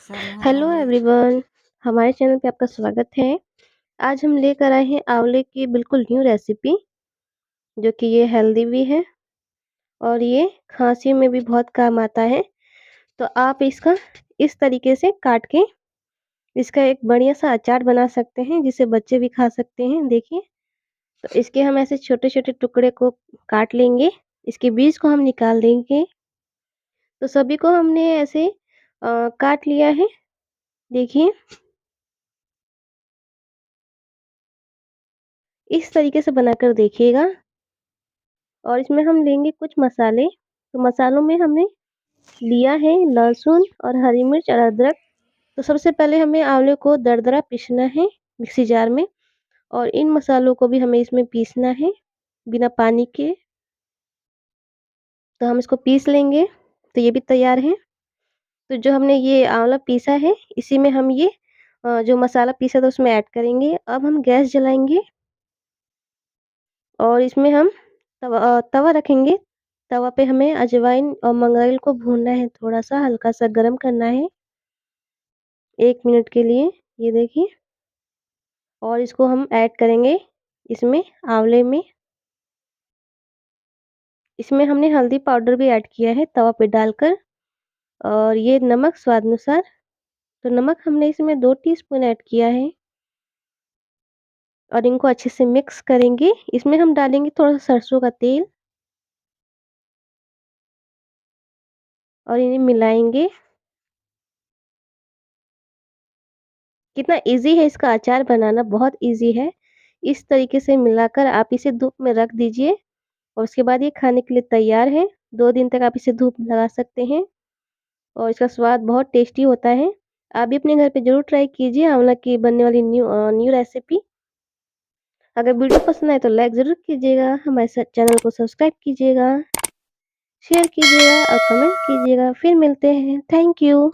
Hello everyone, हमारे channel पे आपका स्वागत है। आज हम लेकर आए हैं आंवले की बिल्कुल न्यू रेसिपी, जो कि ये हेल्दी भी है और ये खांसी में भी बहुत काम आता है। तो आप इसका इस तरीके से काट के इसका एक बढ़िया सा अचार बना सकते हैं, जिसे बच्चे भी खा सकते हैं। देखिए, तो इसके हम ऐसे छोटे-छोटे टुकड़े को काट लेंगे, इसके बीज को हम निकाल देंगे। तो सभी को हमने ऐसे काट लिया है, देखिए। इस तरीके से बनाकर देखिएगा। और इसमें हम लेंगे कुछ मसाले। तो मसालों में हमने लिया है लहसुन और हरी मिर्च और अदरक। तो सबसे पहले हमें आंवले को दरदरा पीसना है मिक्सी जार में, और इन मसालों को भी हमें इसमें पीसना है बिना पानी के। तो हम इसको पीस लेंगे। तो ये भी तैयार है। तो जो हमने ये आंवला पीसा है, इसी में हम ये जो मसाला पीसा था उसमें ऐड करेंगे। अब हम गैस जलाएंगे और इसमें हम तवा रखेंगे। तवा पे हमें अजवाइन और मंगरेल को भूनना है, थोड़ा-सा हल्का-सा गरम करना है 1 मिनट के लिए, ये देखिए। और इसको हम ऐड करेंगे इसमें आंवले में। इसमें हमने हल्दी पाउडर भी ऐड किया है तवा पे डालकर, और ये नमक स्वाद अनुसार। तो नमक हमने इसमें 2 टीस्पून ऐड किया है और इनको अच्छे से मिक्स करेंगे। इसमें हम डालेंगे थोड़ा-सा सरसों का तेल और इन्हें मिलाएँगे। कितना ईज़ी है इसका अचार बनाना, बहुत ईज़ी है। इस तरीके से मिलाकर आप इसे धूप में रख दीजिए और उसके बाद ये खाने के लिए तैयार है। 2 दिन तक आप इसे धूप में लगा सकते हैं और इसका स्वाद बहुत टेस्टी होता है। आप भी अपने घर पे ज़रूर ट्राई कीजिए आंवला की बनने वाली न्यू रेसिपी। अगर वीडियो पसंद आए तो लाइक ज़रूर कीजिएगा, हमारे चैनल को सब्सक्राइब कीजिएगा, शेयर कीजिएगा और कमेंट कीजिएगा। फिर मिलते हैं। Thank you.